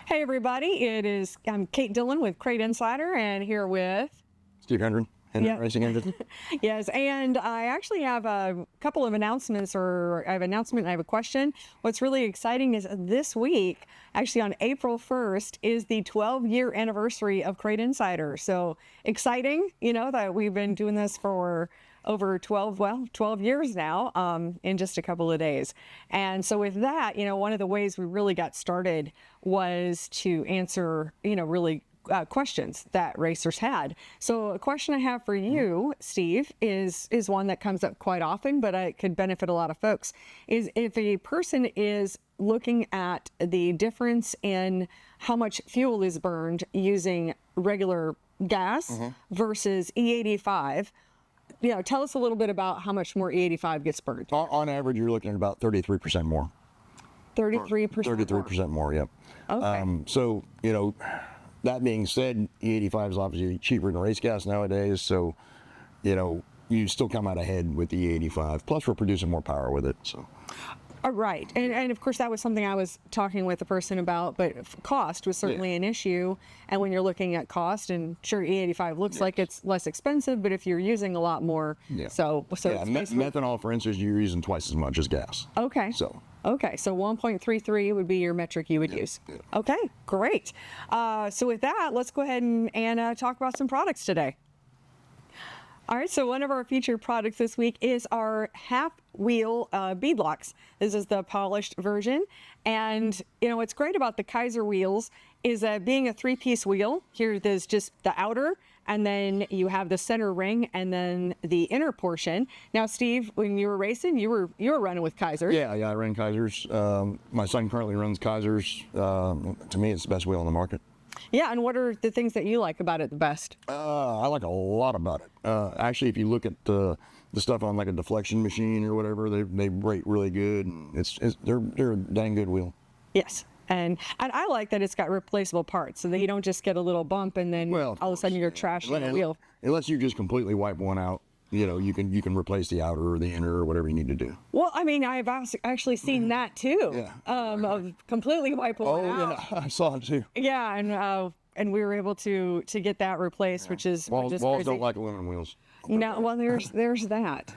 Hey everybody, I'm Kate Dillon with Crate Insider and here with Steve Hendren, Yep. Racing Engine. Yes, and I actually have a couple of announcements, or I have an announcement and I have a question. What's really exciting is this week, actually on April 1st, is the 12-year anniversary of Crate Insider. So exciting, that we've been doing this for over 12 years now, in just a couple of days. And so with that, one of the ways we really got started was to answer, really questions that racers had. So a question I have for you, Steve, is one that comes up quite often, but it could benefit a lot of folks, is if a person is looking at the difference in how much fuel is burned using regular gas versus E85, tell us a little bit about how much more E85 gets burned. On average, you're looking at about 33% more. 33%? 33% more, yep. Okay. So, that being said, E85 is obviously cheaper than race gas nowadays, so, you still come out ahead with the E85. Plus, we're producing more power with it, so. Right. And of course, that was something I was talking with a person about, but cost was certainly an issue. And when you're looking at cost, and sure, E85 looks like it's less expensive, but if you're using a lot more, so methanol, for instance, you're using twice as much as gas. Okay. So 1.33 would be your metric you would use. Yeah. Okay, great. So with that, let's go ahead and talk about some products today. All right, so one of our featured products this week is our half-wheel beadlocks. This is the polished version. And, what's great about the Keizer wheels is that being a three-piece wheel, here there's just the outer, and then you have the center ring, and then the inner portion. Now, Steve, when you were racing, you were running with Keizer. Yeah, I ran Keizers. My son currently runs Keizers. To me, it's the best wheel on the market. Yeah, and what are the things that you like about it the best? I like a lot about it. Actually, if you look at the stuff on like a deflection machine or whatever, they rate really good. And they're a dang good wheel. Yes, and I like that it's got replaceable parts, so that you don't just get a little bump and then all of a sudden you're trashing the wheel. Unless you just completely wipe one out. You can replace the outer or the inner or whatever you need to do. Well, I mean, I've actually seen that too. Yeah. Of completely wipe one out. Yeah, I saw it too. Yeah, and we were able to get that replaced, which is walls crazy. don't like aluminum wheels. No, well, there's that.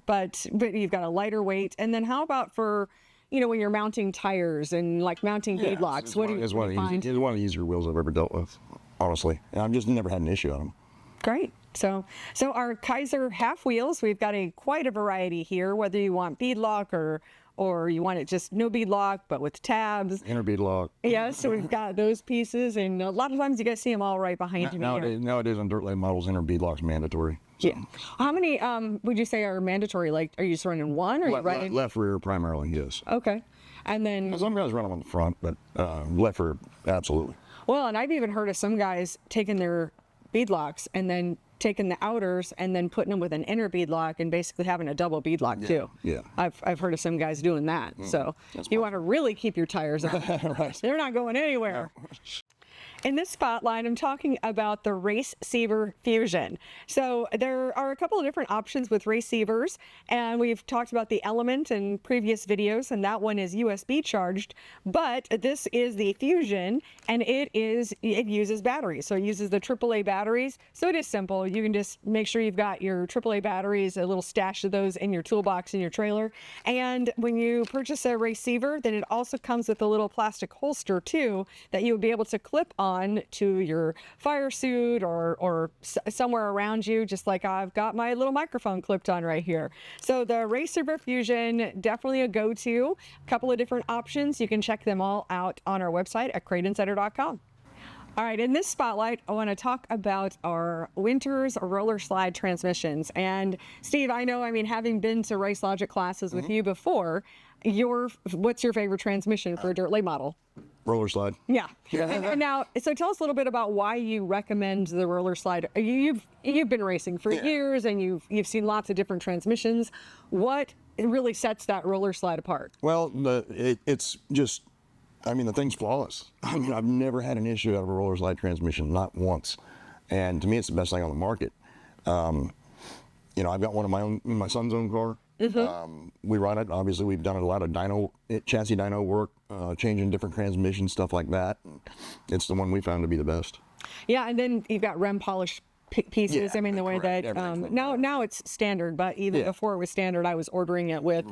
But you've got a lighter weight, and then how about for when you're mounting tires and like mounting beadlocks? What do you find? It's one of the easier wheels I've ever dealt with, honestly. And I've just never had an issue on them. Great. So our Keizer half wheels, we've got quite a variety here, whether you want beadlock or you want it just no beadlock, but with tabs. Inner beadlock. Yeah, so we've got those pieces, and a lot of times you guys see them all right behind you. Nowadays on dirt late models, inner beadlock's mandatory. So. Yeah. How many would you say are mandatory? Like, are you just running one, or are you running? Left rear primarily, yes. Okay. And then some guys run them on the front, but left rear, absolutely. Well, and I've even heard of some guys taking their beadlocks and then taking the outers and then putting them with an inner beadlock and basically having a double beadlock too. Yeah. I've heard of some guys doing that. So you want to really keep your tires up. Right. They're not going anywhere. No. In this spotlight, I'm talking about the Receiver Fusion. So there are a couple of different options with receivers, and we've talked about the Element in previous videos, and that one is USB charged, but this is the Fusion, and it uses batteries. So it uses the AAA batteries. So it is simple. You can just make sure you've got your AAA batteries, a little stash of those in your toolbox in your trailer. And when you purchase a receiver, then it also comes with a little plastic holster too that you would be able to clip on to your fire suit or somewhere around you, just like I've got my little microphone clipped on right here. So the Receiver Fusion, definitely a go-to. A couple of different options. You can check them all out on our website at CrateInsider.com. All right, in this spotlight, I want to talk about our Winters roller slide transmissions. And Steve, having been to Race Logic classes with you before, what's your favorite transmission for a dirt late model? Roller slide. Yeah. And now, so tell us a little bit about why you recommend the roller slide. You've been racing for years, and you've seen lots of different transmissions. What really sets that roller slide apart? Well, it's just. The thing's flawless. I've never had an issue out of a roller slide transmission, not once. And to me, it's the best thing on the market. I've got one of my son's own car, We run it. Obviously, we've done a lot of chassis dyno work, changing different transmissions, stuff like that. It's the one we found to be the best. Yeah, and then you've got rem polish pieces. Yeah, I mean, the way correct. that Everything's rem now it's standard, but even before it was standard, I was ordering it with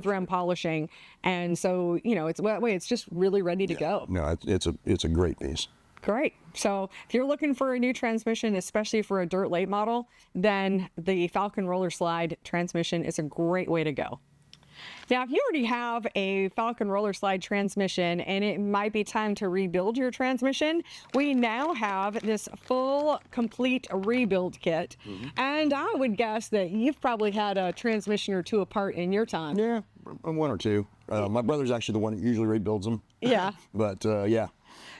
rem polishing, and so it's that way. It's just really ready to go. No, it's a great piece. Great. So if you're looking for a new transmission, especially for a dirt late model, then the Falcon Roller Slide transmission is a great way to go. Now, if you already have a Falcon Roller Slide transmission and it might be time to rebuild your transmission, we now have this full, complete rebuild kit. And I would guess that you've probably had a transmission or two apart in your time. Yeah, one or two. My brother's actually the one that usually rebuilds them. Yeah. But yeah.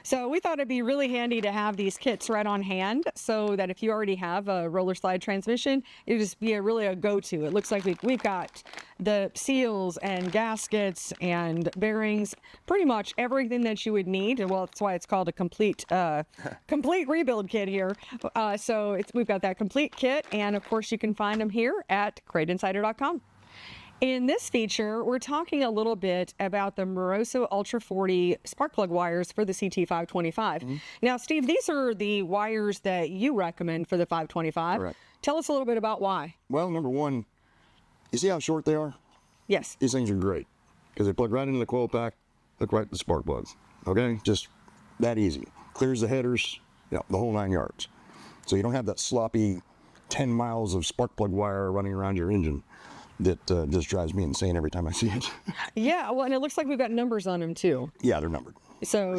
So we thought it'd be really handy to have these kits right on hand so that if you already have a roller slide transmission, it'd just be really a go-to. It looks like we've got the seals and gaskets and bearings, pretty much everything that you would need. Well, that's why it's called a complete rebuild kit here. So we've got that complete kit, and of course you can find them here at CrateInsider.com. In this feature, we're talking a little bit about the Moroso Ultra 40 spark plug wires for the CT525. Now, Steve, these are the wires that you recommend for the 525. Correct. Tell us a little bit about why. Well, number one, you see how short they are? Yes. These things are great because they plug right into the coil pack, hook right to the spark plugs. Okay, just that easy. Clears the headers, the whole 9 yards. So you don't have that sloppy 10 miles of spark plug wire running around your engine. That just drives me insane every time I see it. Yeah, well, and it looks like we've got numbers on them too. Yeah, they're numbered. So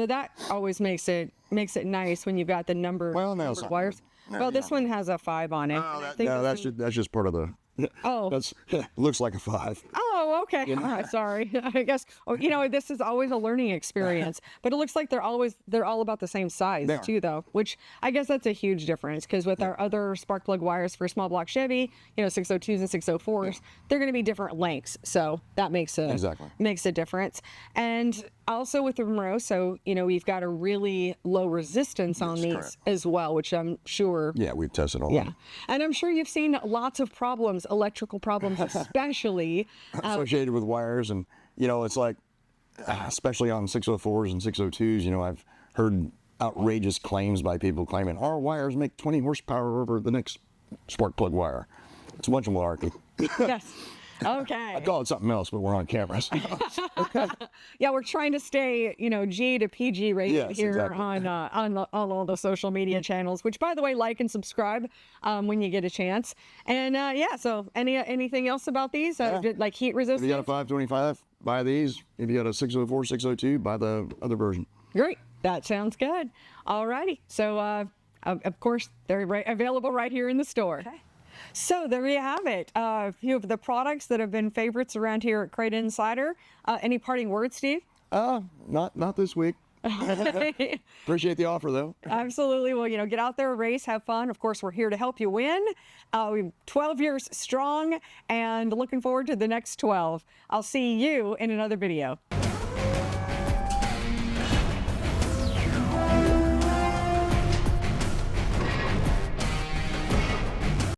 that always makes it nice when you've got the numbered wires. Well, this one has a 5 on it. No, that's just part of the. Oh. Looks like a 5. Oh, okay. Sorry. I guess this is always a learning experience. But it looks like they're all about the same size too, though. Which I guess that's a huge difference because with our other spark plug wires for small block Chevy, 602s and 604s, they're going to be different lengths. So that makes a difference. And also with the Moroso, we've got a really low resistance on these as well, which I'm sure. Yeah, we've tested all. Yeah, and I'm sure you've seen lots of problems, electrical problems, especially associated with wires, and it's like, especially on 604s and 602s. I've heard outrageous claims by people claiming our wires make 20 horsepower over the next spark plug wire. It's a bunch of malarkey. Yes. Okay. I'd call it something else, but we're on camera. So. Yeah, we're trying to stay, G to PG ratio here exactly. on all the social media channels. Which, by the way, like and subscribe when you get a chance. And so anything else about these? Like heat resistance? If you got a 525, buy these. If you got a 604, 602, buy the other version. Great. That sounds good. All righty. So, of course, they're available right here in the store. Okay. So there you have it. A few of the products that have been favorites around here at Crate Insider. Any parting words, Steve? Not this week. Appreciate the offer, though. Absolutely. Well, get out there, race, have fun. Of course, we're here to help you win. We're 12 years strong and looking forward to the next 12. I'll see you in another video.